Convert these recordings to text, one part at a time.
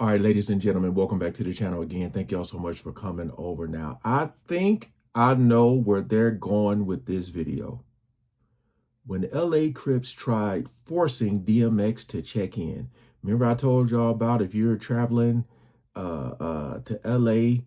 All right, ladies and gentlemen, welcome back to the channel again. Thank y'all so much for coming over. Now, I think I know where they're going with this video. When LA Crips tried forcing DMX to check in, remember I told y'all about if you're traveling to LA,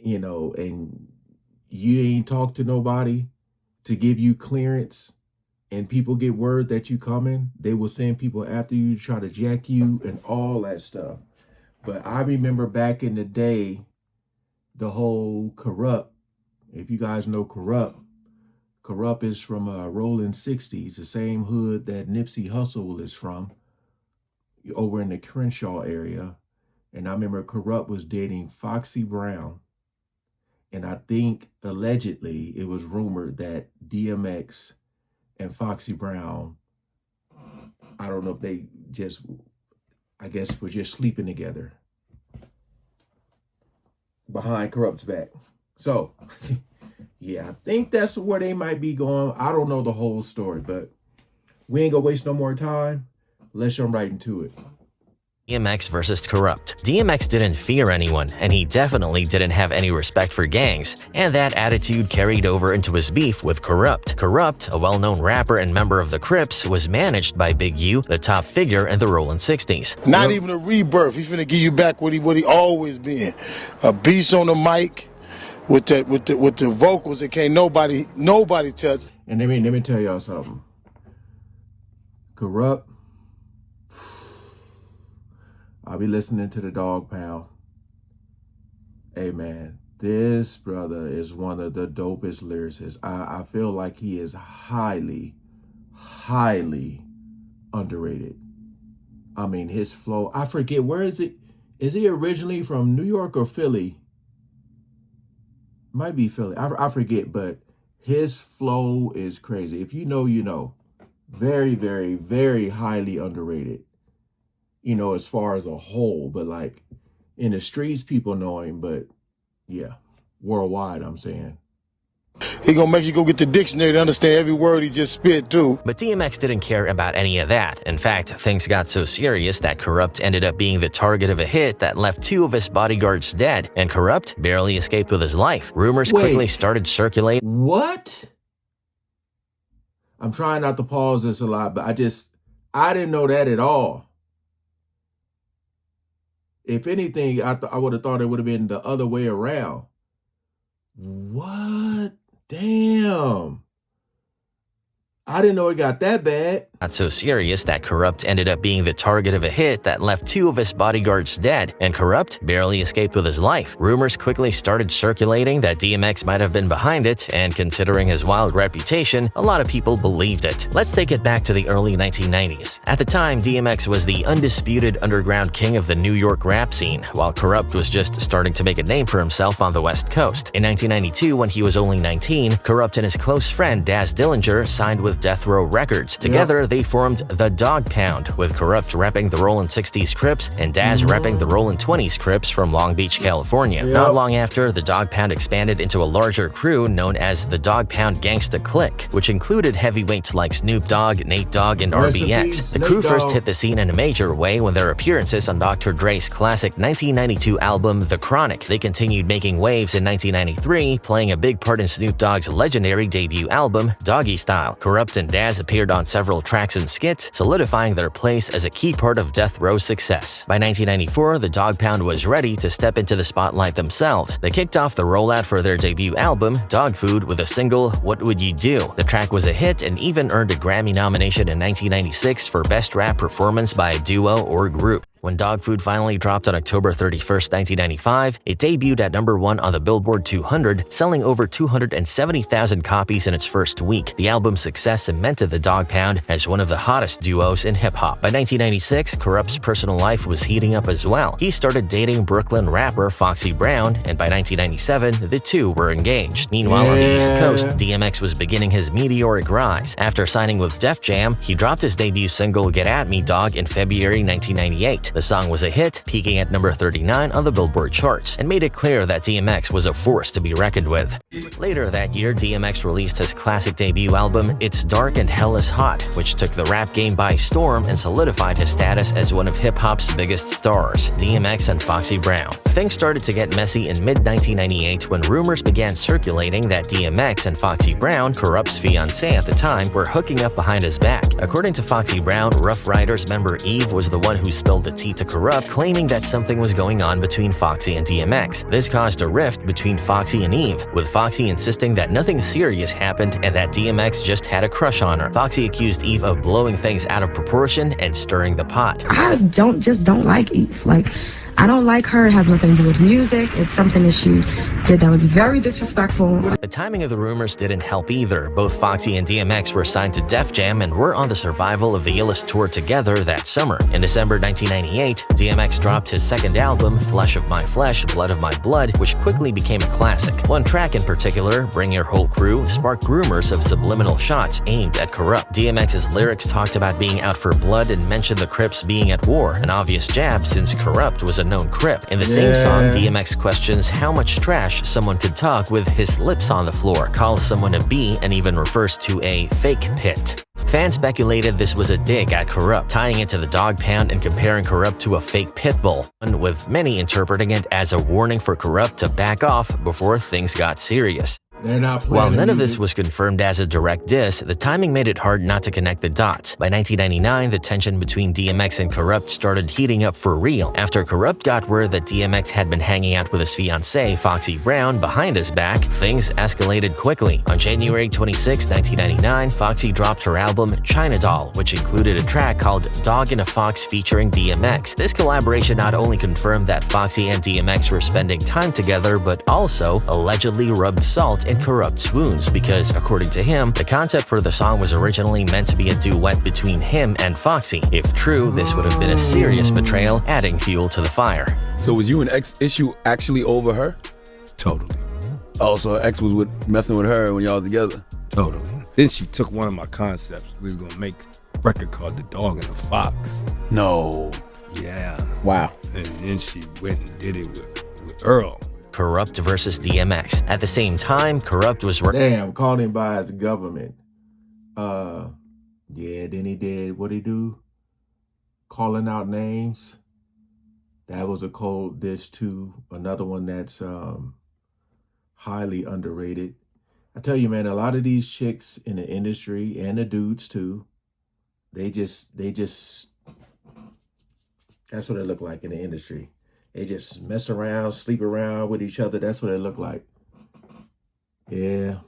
and you ain't talked to nobody to give you clearance, and people get word that you coming, they will send people after you to try to jack you and all that stuff. But I remember back in the day, the whole Kurupt. If you guys know Kurupt, Kurupt is from Rolling 60s, the same hood that Nipsey Hussle is from, over in the Crenshaw area. And I remember Kurupt was dating Foxy Brown. And I think allegedly it was rumored that DMX and Foxy Brown, I don't know if they just, I guess, were just sleeping together behind Kurupt's back. So, yeah, I think that's where they might be going. I don't know the whole story, but we ain't gonna waste no more time. Let's jump right into it. DMX versus Kurupt. DMX didn't fear anyone, and he definitely didn't have any respect for gangs, and that attitude carried over into his beef with Kurupt. Kurupt, a well-known rapper and member of the Crips, was managed by Big U, the top figure in the Rolling 60s. Not even a rebirth. He's finna give you back what he always been. A beast on the mic with the vocals that can't nobody touch. And let me tell y'all something. Kurupt, I'll be listening to the Dog Pound. Hey man, this brother is one of the dopest lyricists. I feel like he is highly, highly underrated. I mean, his flow, I forget, where is it? Is he originally from New York or Philly? Might be Philly, I forget, but his flow is crazy. If you know, you know. Very, very, very highly underrated. As far as a whole, but like in the streets, people know him, but yeah, worldwide, I'm saying. He gonna make you go get the dictionary to understand every word he just spit too. But DMX didn't care about any of that. In fact, things got so serious that Kurupt ended up being the target of a hit that left 2 of his bodyguards dead, and Kurupt barely escaped with his life. Rumors quickly started circulating. What? I'm trying not to pause this a lot, but I didn't know that at all. If anything, I would have thought it would have been the other way around. What? Damn. I didn't know it got that bad. Not so serious that Kurupt ended up being the target of a hit that left 2 of his bodyguards dead, and Kurupt barely escaped with his life. Rumors quickly started circulating that DMX might have been behind it, and considering his wild reputation, a lot of people believed it. Let's take it back to the early 1990s. At the time, DMX was the undisputed underground king of the New York rap scene, while Kurupt was just starting to make a name for himself on the West Coast. In 1992, when he was only 19, Kurupt and his close friend Daz Dillinger signed with Death Row Records. Together, they formed the Dog Pound, with Kurupt repping the Rolling 60s Crips and Daz repping the Rolling 20s Crips from Long Beach, California. Not long after, the Dog Pound expanded into a larger crew known as the Dog Pound Gangsta Clique, which included heavyweights like Snoop Dogg, Nate Dogg, and RBX. The crew first hit the scene in a major way when their appearances on Dr. Dre's classic 1992 album The Chronic. They continued making waves in 1993, playing a big part in Snoop Dogg's legendary debut album, Doggy Style. Kurupt and Daz appeared on several tracks and skits, solidifying their place as a key part of Death Row's success. By 1994, the Dog Pound was ready to step into the spotlight themselves. They kicked off the rollout for their debut album, Dog Food, with a single, What Would You Do? The track was a hit and even earned a Grammy nomination in 1996 for Best Rap Performance by a Duo or Group. When Dog Food finally dropped on October 31st, 1995, it debuted at #1 on the Billboard 200, selling over 270,000 copies in its first week. The album's success cemented the Dog Pound as one of the hottest duos in hip-hop. By 1996, Kurupt's personal life was heating up as well. He started dating Brooklyn rapper Foxy Brown, and by 1997, the two were engaged. Meanwhile, on the East Coast, DMX was beginning his meteoric rise. After signing with Def Jam, he dropped his debut single Get At Me Dog in February 1998. The song was a hit, peaking at number 39 on the Billboard charts, and made it clear that DMX was a force to be reckoned with. Later that year, DMX released his classic debut album, It's Dark and Hell is Hot, which took the rap game by storm and solidified his status as one of hip-hop's biggest stars, DMX and Foxy Brown. Things started to get messy in mid-1998 when rumors began circulating that DMX and Foxy Brown, Kurupt's fiancée at the time, were hooking up behind his back. According to Foxy Brown, Rough Riders member Eve was the one who spilled the tea to Kurupt, claiming that something was going on between Foxy and DMX. This caused a rift between Foxy and Eve, with Foxy insisting that nothing serious happened and that DMX just had a crush on her. Foxy accused Eve of blowing things out of proportion and stirring the pot. I don't like Eve. I don't like her. It has nothing to do with music. It's something that she did that was very disrespectful. The timing of the rumors didn't help either. Both Foxy and DMX were signed to Def Jam and were on the Survival of the Illest tour together that summer. In December 1998, DMX dropped his second album, Flesh of My Flesh, Blood of My Blood, which quickly became a classic. One track in particular, Bring Your Whole Crew, sparked rumors of subliminal shots aimed at Kurupt. DMX's lyrics talked about being out for blood and mentioned the Crips being at war, an obvious jab since Kurupt was a known Crip. In the same song, DMX questions how much trash someone could talk with his lips on the floor, calls someone a B, and even refers to a fake pit. Fans speculated this was a dig at Kurupt, tying it to the dog pound and comparing Kurupt to a fake pit bull, with many interpreting it as a warning for Kurupt to back off before things got serious. While none of this was confirmed as a direct diss, the timing made it hard not to connect the dots. By 1999, the tension between DMX and Kurupt started heating up for real. After Kurupt got word that DMX had been hanging out with his fiancée, Foxy Brown, behind his back, things escalated quickly. On January 26, 1999, Foxy dropped her album China Doll, which included a track called Dog and a Fox featuring DMX. This collaboration not only confirmed that Foxy and DMX were spending time together, but also allegedly rubbed salt in Kurupt's wounds because, according to him, the concept for the song was originally meant to be a duet between him and Foxy. If true, this would have been a serious betrayal, adding fuel to the fire. So was you and X issue actually over her? Totally. Oh, so X was messing with her when y'all was together? Totally. Then she took one of my concepts. We was gonna make a record called The Dog and the Fox. No. Yeah. Wow. And then she went and did it with Earl. Kurupt versus DMX. At the same time, Kurupt was called him by his government. Yeah, then he did what he do? Calling out names. That was a cold diss too. Another one that's highly underrated. I tell you, man, a lot of these chicks in the industry and the dudes too, they just that's what it look like in the industry. They just mess around, sleep around with each other. That's what it look like. Yeah.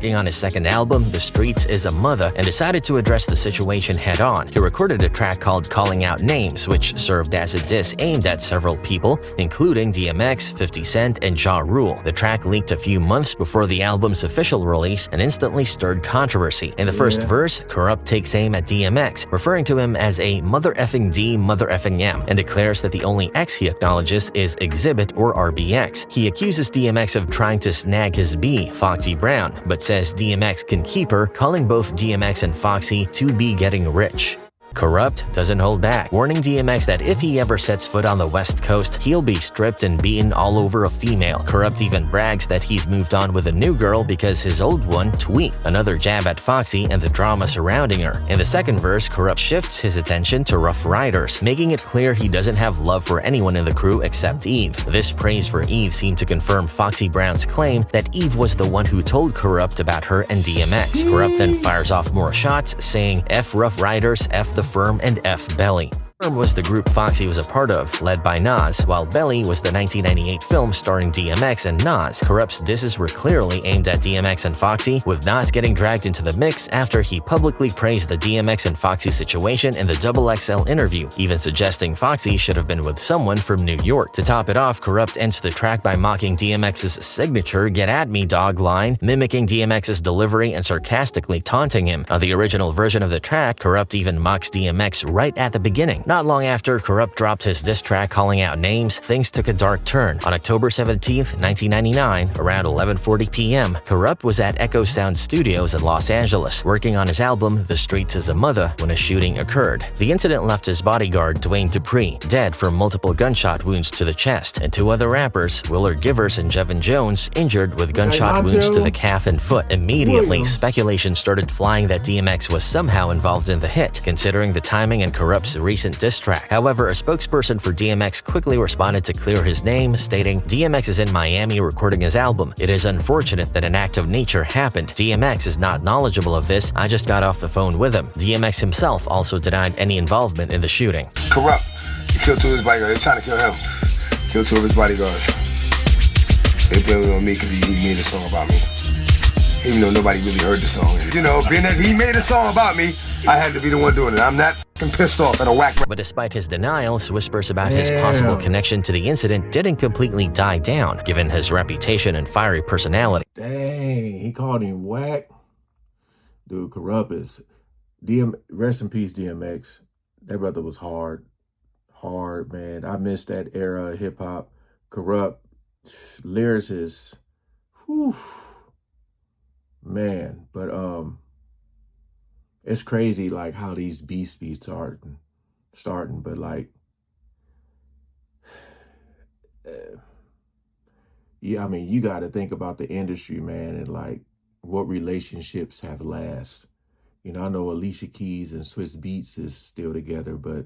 On his second album, The Streets is a Mother, and decided to address the situation head-on. He recorded a track called Calling Out Names, which served as a diss aimed at several people, including DMX, 50 Cent, and Ja Rule. The track leaked a few months before the album's official release and instantly stirred controversy. In the first verse, Kurupt takes aim at DMX, referring to him as a mother effing D, mother effing M, and declares that the only X he acknowledges is Exhibit or RBX. He accuses DMX of trying to snag his B, Foxy Brown, but says DMX can keep her, calling both DMX and Foxy to be getting rich. Kurupt doesn't hold back, warning DMX that if he ever sets foot on the West Coast, he'll be stripped and beaten all over a female. Kurupt even brags that he's moved on with a new girl because his old one, Tweet, another jab at Foxy and the drama surrounding her. In the second verse, Kurupt shifts his attention to Rough Riders, making it clear he doesn't have love for anyone in the crew except Eve. This praise for Eve seemed to confirm Foxy Brown's claim that Eve was the one who told Kurupt about her and DMX. Kurupt then fires off more shots, saying F Rough Riders, F the Firm, and F Belly. Firm was the group Foxy was a part of, led by Nas, while Belly was the 1998 film starring DMX and Nas. Kurupt's disses were clearly aimed at DMX and Foxy, with Nas getting dragged into the mix after he publicly praised the DMX and Foxy situation in the XXL interview, even suggesting Foxy should have been with someone from New York. To top it off, Kurupt ends the track by mocking DMX's signature "Get at me, dog" line, mimicking DMX's delivery and sarcastically taunting him. On the original version of the track, Kurupt even mocks DMX right at the beginning. Not long after Kurupt dropped his diss track calling out names, things took a dark turn. On October 17th, 1999, around 11:40 p.m., Kurupt was at Echo Sound Studios in Los Angeles, working on his album The Streets Is a Mother, when a shooting occurred. The incident left his bodyguard, Dwayne Dupree, dead from multiple gunshot wounds to the chest, and two other rappers, Willard Givers and Jevin Jones, injured with gunshot wounds to the calf and foot. Immediately, speculation started flying that DMX was somehow involved in the hit, considering the timing and Kurupt's recent diss track. However, a spokesperson for DMX quickly responded to clear his name, stating, "DMX is in Miami recording his album. It is unfortunate that an act of nature happened. DMX is not knowledgeable of this. I just got off the phone with him." DMX himself also denied any involvement in the shooting. Kurupt, he killed two of his bodyguards. They're trying to kill him. Killed two of his bodyguards. They blamed it on me because he made a song about me. Even though nobody really heard the song. You know, being that he made a song about me, I had to be the one doing it. I'm not pissed off at a whack. But despite his denials, whispers about his possible connection to the incident didn't completely die down, given his reputation and fiery personality. Dang, he called him whack. Dude, Kurupt is... Rest in peace, DMX. That brother was hard. Hard, man. I missed that era of hip-hop. Kurupt, lyricist. Whew. Man, but it's crazy like how these beats be starting, but like yeah, I mean, you got to think about the industry, man, and like what relationships have last. You know, I know Alicia Keys and Swiss Beats is still together, but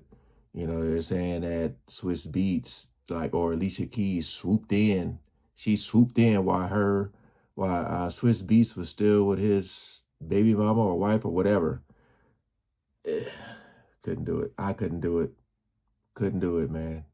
you know, they're saying that Swiss Beats, like, or Alicia Keys swooped in. She swooped in while Swiss Beats was still with his baby mama or wife or whatever. Couldn't do it. I couldn't do it. Couldn't do it, man.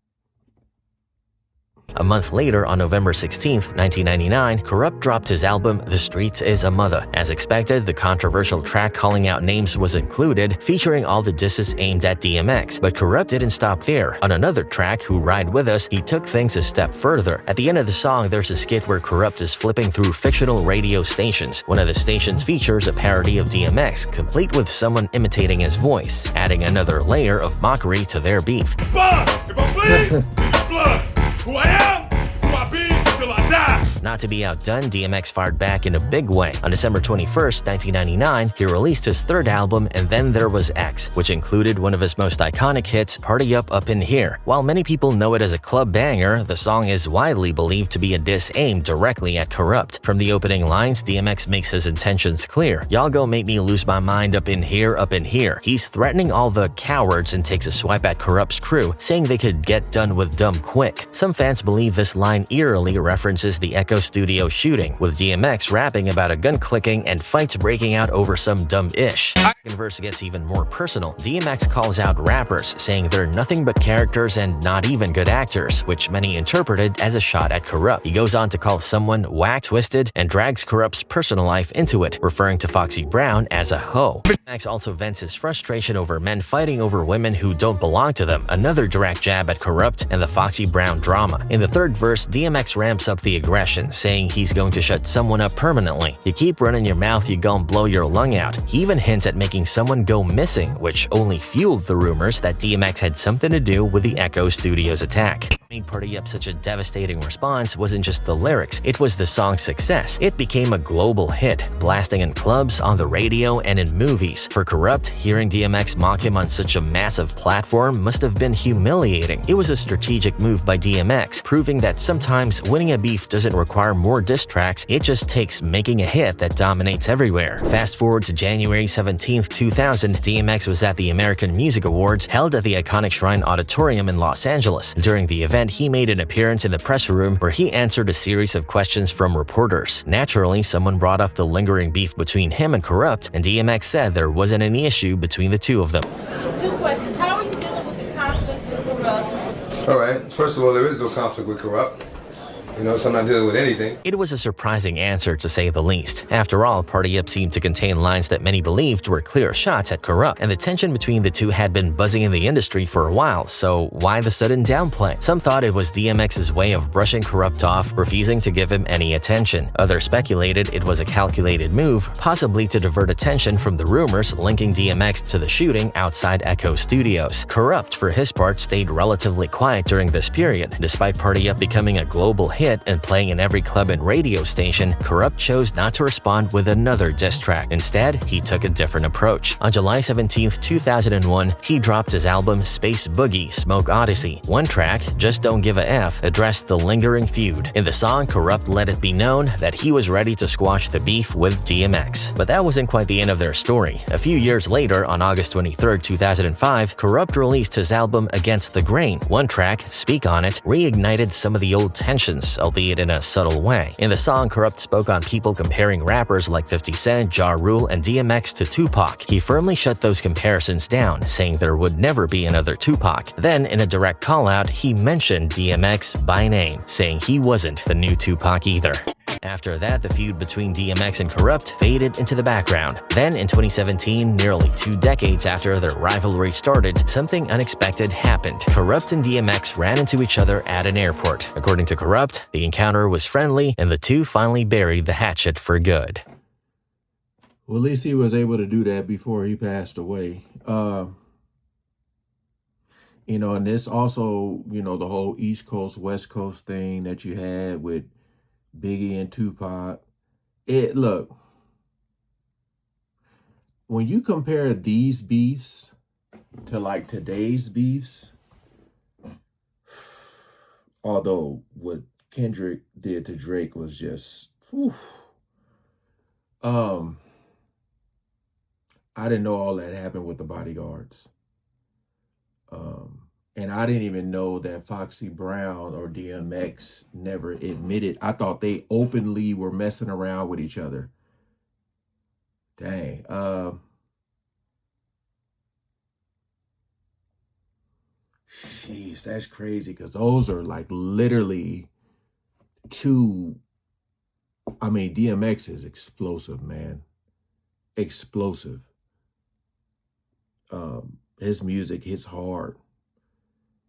A month later, on November 16th, 1999, Kurupt dropped his album The Streets Is a Mother. As expected, the controversial track calling out names was included, featuring all the disses aimed at DMX. But Kurupt didn't stop there. On another track, Who Ride With Us, he took things a step further. At the end of the song, there's a skit where Kurupt is flipping through fictional radio stations. One of the stations features a parody of DMX, complete with someone imitating his voice, adding another layer of mockery to their beef. Blood! If I bleed, blood! Who I am, who I be, till I die. Not to be outdone, DMX fired back in a big way. On December 21st, 1999, he released his third album, And Then There Was X, which included one of his most iconic hits, Party Up Up In Here. While many people know it as a club banger, the song is widely believed to be a diss aimed directly at Kurupt. From the opening lines, DMX makes his intentions clear. "Y'all go make me lose my mind up in here, up in here." He's threatening all the cowards and takes a swipe at Kurupt's crew, saying they could get done with dumb quick. Some fans believe this line eerily references the Echo Studio shooting, with DMX rapping about a gun clicking and fights breaking out over some dumb ish. The second verse gets even more personal. DMX calls out rappers, saying they're nothing but characters and not even good actors, which many interpreted as a shot at Kurupt. He goes on to call someone whack twisted and drags Kurupt's personal life into it, referring to Foxy Brown as a hoe. DMX also vents his frustration over men fighting over women who don't belong to them, another direct jab at Kurupt and the Foxy Brown drama. In the third verse, DMX ramps up the aggression, saying he's going to shut someone up permanently. "You keep running your mouth, you gon' blow your lung out." He even hints at making someone go missing, which only fueled the rumors that DMX had something to do with the Echo Studios attack. What made Party Up such a devastating response wasn't just the lyrics, it was the song's success. It became a global hit, blasting in clubs, on the radio, and in movies. For Kurupt, hearing DMX mock him on such a massive platform must have been humiliating. It was a strategic move by DMX, proving that sometimes winning a beef doesn't require more diss tracks, it just takes making a hit that dominates everywhere. Fast forward to January 17th, 2000, DMX was at the American Music Awards held at the iconic Shrine Auditorium in Los Angeles. During the event, he made an appearance in the press room where he answered a series of questions from reporters. Naturally, someone brought up the lingering beef between him and Kurupt, and DMX said there wasn't any issue between the two of them. Two questions. How are you dealing with the conflict with Kurupt? All right. First of all, there is no conflict with Kurupt. You know, so I'm not dealing with anything. It was a surprising answer, to say the least. After all, Party Up seemed to contain lines that many believed were clear shots at Kurupt, and the tension between the two had been buzzing in the industry for a while, so why the sudden downplay? Some thought it was DMX's way of brushing Kurupt off, refusing to give him any attention. Others speculated it was a calculated move, possibly to divert attention from the rumors linking DMX to the shooting outside Echo Studios. Kurupt, for his part, stayed relatively quiet during this period. Despite Party Up becoming a global hit and playing in every club and radio station, Kurupt chose not to respond with another diss track. Instead, he took a different approach. On July 17, 2001, he dropped his album Space Boogie Smoke Odyssey. One track, Just Don't Give a F, addressed the lingering feud. In the song, Kurupt let it be known that he was ready to squash the beef with DMX. But that wasn't quite the end of their story. A few years later, on August 23, 2005, Kurupt released his album Against the Grain. One track, Speak On It, reignited some of the old tensions, albeit in a subtle way. In the song, Kurupt spoke on people comparing rappers like 50 Cent, Ja Rule, and DMX to Tupac. He firmly shut those comparisons down, saying there would never be another Tupac. Then, in a direct call-out, he mentioned DMX by name, saying he wasn't the new Tupac either. After that, the feud between DMX and Kurupt faded into the background. Then, in 2017, nearly 2 decades after their rivalry started, something unexpected happened. Kurupt and DMX ran into each other at an airport. According to Kurupt, the encounter was friendly, and the two finally buried the hatchet for good. Well, at least he was able to do that before he passed away. You know, and this also, you know, the whole East Coast, West Coast thing that you had with Biggie and Tupac. Look, when you compare these beefs to like today's beefs, although what Kendrick did to Drake was just, whew, I didn't know all that happened with the bodyguards. And I didn't even know that Foxy Brown or DMX never admitted. I thought they openly were messing around with each other. Dang. Jeez, that's crazy, because those are like literally two. I mean, DMX is explosive, man. Explosive. His music hits hard.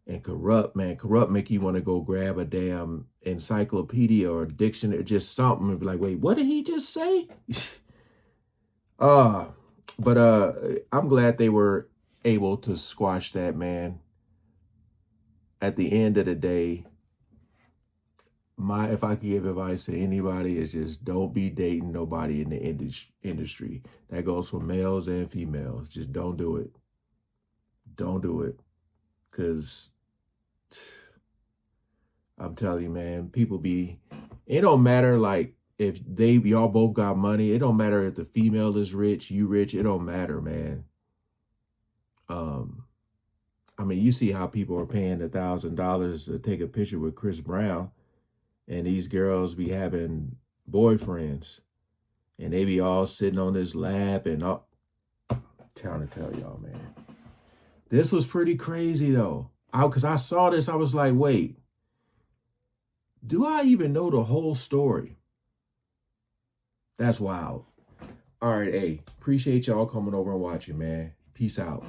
And Kurupt, man, Kurupt make you want to go grab a damn encyclopedia or dictionary, just something, and be like, wait, what did he just say? But I'm glad they were able to squash that, man. At the end of the day, if I could give advice to anybody, is just don't be dating nobody in the industry. That goes for males and females. Just don't do it. Don't do it. Because I'm telling you, man, it don't matter like if y'all both got money. It don't matter if the female is rich, you rich. It don't matter, man. I mean, you see how people are paying $1,000 to take a picture with Chris Brown, and these girls be having boyfriends, and they be all sitting on this lap and all. I'm trying to tell y'all, man. This was pretty crazy, though. Because I saw this, I was like, wait, do I even know the whole story? That's wild. All right, hey, appreciate y'all coming over and watching, man. Peace out.